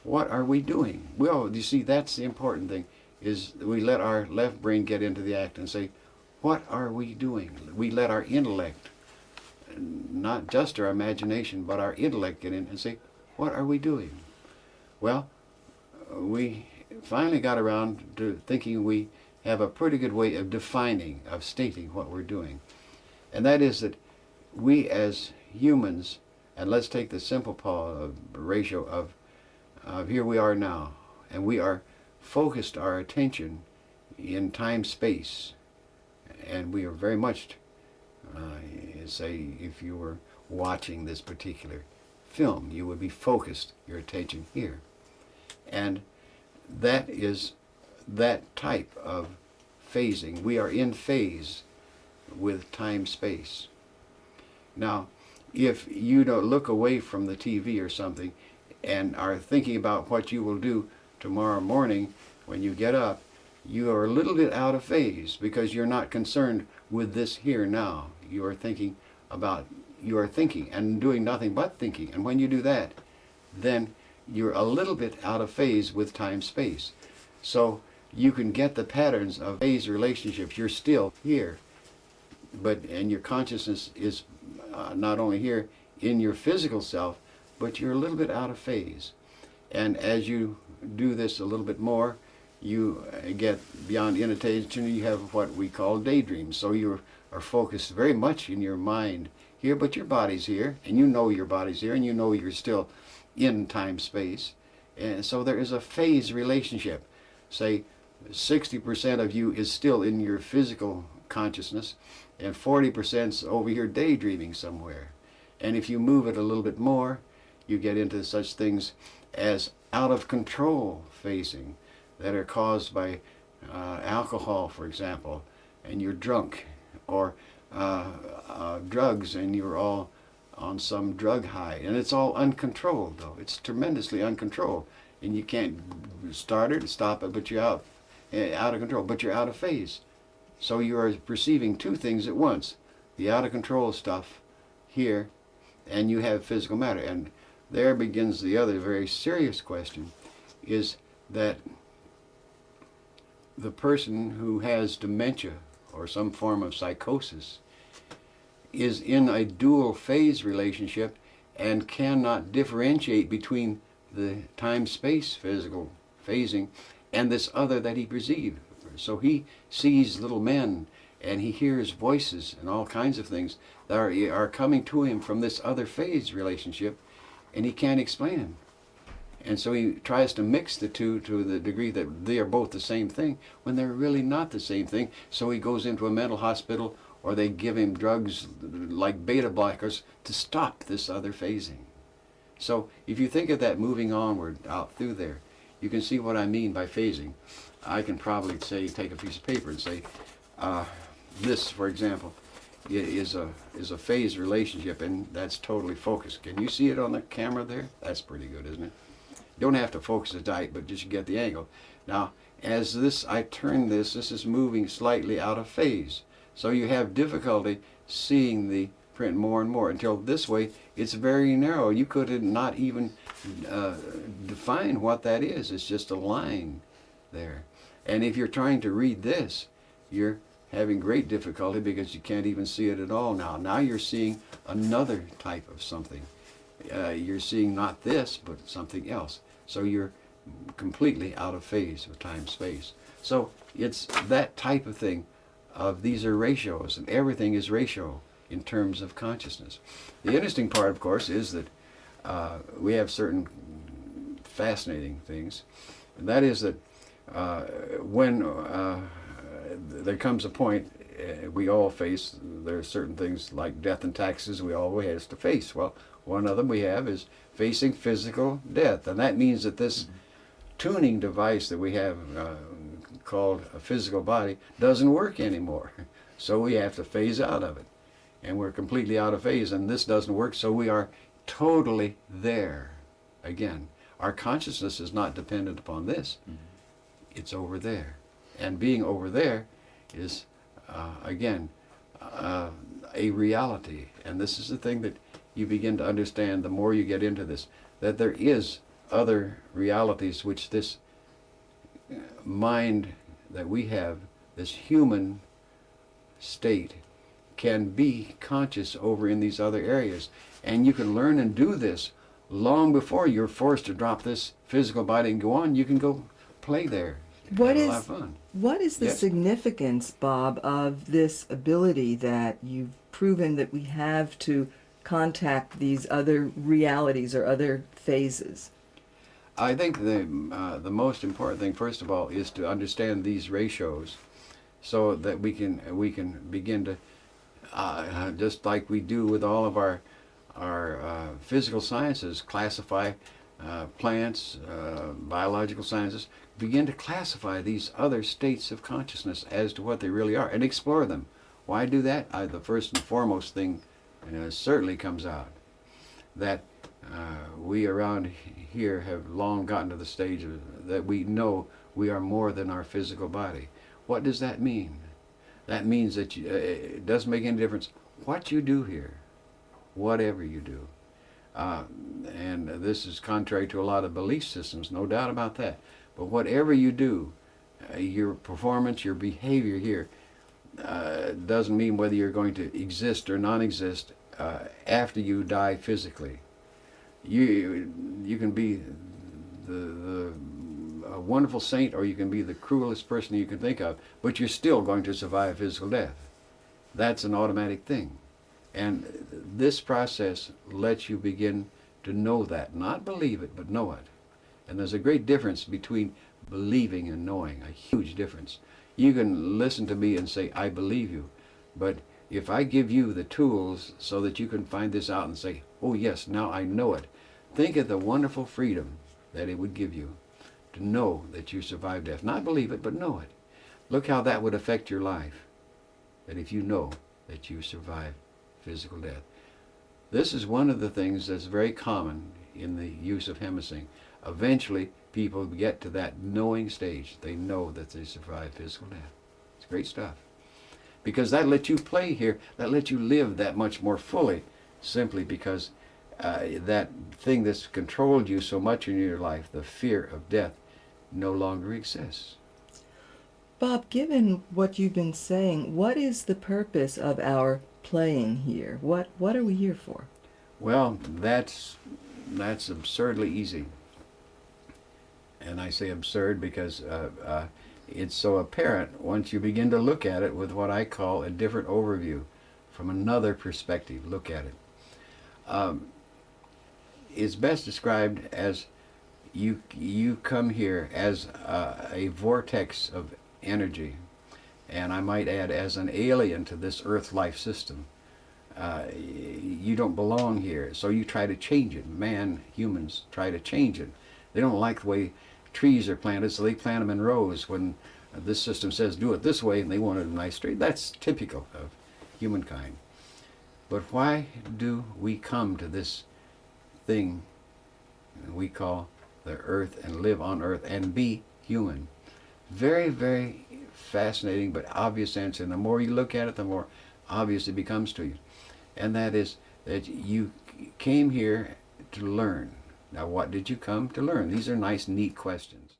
what are we doing? Well, you see, that's the important thing, is we let our left brain get into the act and say, what are we doing? We let our intellect, not just our imagination, but our intellect get in and say, what are we doing? Well, we finally got around to thinking we have a pretty good way of defining, of stating what we're doing. And that is that we as humans, and let's take the simple ratio of here we are now, and we are focused our attention in time-space, and we are very much, say, if you were watching this particular film, you would be focused your attention here. And that is that type of phasing. We are in phase with time-space. Now, if you don't look away from the TV or something and are thinking about what you will do tomorrow morning when you get up, you are a little bit out of phase because you're not concerned with this here now. You are thinking and doing nothing but thinking. And when you do that, then you're a little bit out of phase with time-space. So you can get the patterns of phase relationships. You're still here, and your consciousness is not only here in your physical self, but you're a little bit out of phase. And as you do this a little bit more, you get beyond inattention. You have what we call daydreams. So you are focused very much in your mind here, but your body's here, and you know your body's here, and you know you're still in time-space. And so there is a phase relationship. Say 60% of you is still in your physical consciousness, and 40% is over here daydreaming somewhere. And if you move it a little bit more, you get into such things as out of control phasing that are caused by alcohol, for example, and you're drunk, or drugs and you're all on some drug high, and it's all uncontrolled, though. It's tremendously uncontrolled, and you can't start it, stop it, but you're out of control, but you're out of phase. So you are perceiving two things at once, the out of control stuff here, and you have physical matter. And there begins the other very serious question, is that the person who has dementia or some form of psychosis is in a dual phase relationship and cannot differentiate between the time-space physical phasing and this other that he perceived. So he sees little men and he hears voices and all kinds of things that are coming to him from this other phase relationship, and he can't explain them. And so he tries to mix the two to the degree that they are both the same thing when they're really not the same thing. So he goes into a mental hospital, or they give him drugs like beta blockers to stop this other phasing. So if you think of that moving onward out through there, you can see what I mean by phasing. I can probably say, take a piece of paper and say, this, for example, is a phase relationship, and that's totally focused. Can you see it on the camera there? That's pretty good, isn't it? You don't have to focus it tight, but just get the angle. Now, as I turn this is moving slightly out of phase. So you have difficulty seeing the print more and more until this way it's very narrow. You could not even define what that is. It's just a line there. And if you're trying to read this, you're having great difficulty because you can't even see it at all now. Now you're seeing another type of something. You're seeing not this, but something else. So you're completely out of phase with time-space. So it's that type of thing. These are ratios, and everything is ratio in terms of consciousness. The interesting part, of course, is that we have certain fascinating things, and that is that when there comes a point we all face, there are certain things like death and taxes we always have to face. Well, one of them we have is facing physical death, and that means that this tuning device that we have called a physical body doesn't work anymore. So we have to phase out of it. And we're completely out of phase, and this doesn't work, so we are totally there. Again, our consciousness is not dependent upon this. It's over there. And being over there is, again, a reality. And this is the thing that you begin to understand the more you get into this, that there is other realities which this mind that we have, this human state, can be conscious over in these other areas. And you can learn and do this long before you're forced to drop this physical body and go on. You can go play there. What Have a is lot of fun. what is the Yes. significance, Bob, of this ability that you've proven that we have to contact these other realities or other phases? I think the most important thing, first of all, is to understand these ratios, so that we can begin to, just like we do with all of our physical sciences, classify plants, biological sciences, begin to classify these other states of consciousness as to what they really are and explore them. Why do that? The first and foremost thing certainly comes out that we around here have long gotten to the stage that we know we are more than our physical body. What does that mean? That means that it doesn't make any difference what you do here, whatever you do. And this is contrary to a lot of belief systems, no doubt about that. But whatever you do, your performance, your behavior here, doesn't mean whether you're going to exist or non-exist after you die physically. You can be a wonderful saint, or you can be the cruelest person you can think of, but you're still going to survive physical death. That's an automatic thing. And this process lets you begin to know that. Not believe it, but know it. And there's a great difference between believing and knowing, a huge difference. You can listen to me and say, I believe you. But if I give you the tools so that you can find this out and say, oh yes, now I know it, think of the wonderful freedom that it would give you to know that you survived death. Not believe it, but know it. Look how that would affect your life, that if you know that you survived physical death. This is one of the things that's very common in the use of Hemisync. Eventually, people get to that knowing stage. They know that they survived physical death. It's great stuff. Because that lets you play here, that lets you live that much more fully, simply because that thing that's controlled you so much in your life, the fear of death, no longer exists. Bob, given what you've been saying, what is the purpose of our playing here? What are we here for? Well, that's absurdly easy. And I say absurd because it's so apparent once you begin to look at it with what I call a different overview, from another perspective. Look at it. It's best described as you come here as a vortex of energy, and I might add as an alien to this Earth life system. You don't belong here, so you try to change it. Humans try to change it. They don't like the way trees are planted, so they plant them in rows when this system says do it this way, and they want a nice tree. That's typical of humankind. But why do we come to this thing we call the Earth and live on Earth and be human? Very, very fascinating but obvious answer. And the more you look at it, the more obvious it becomes to you. And that is that you came here to learn. Now, what did you come to learn? These are nice, neat questions.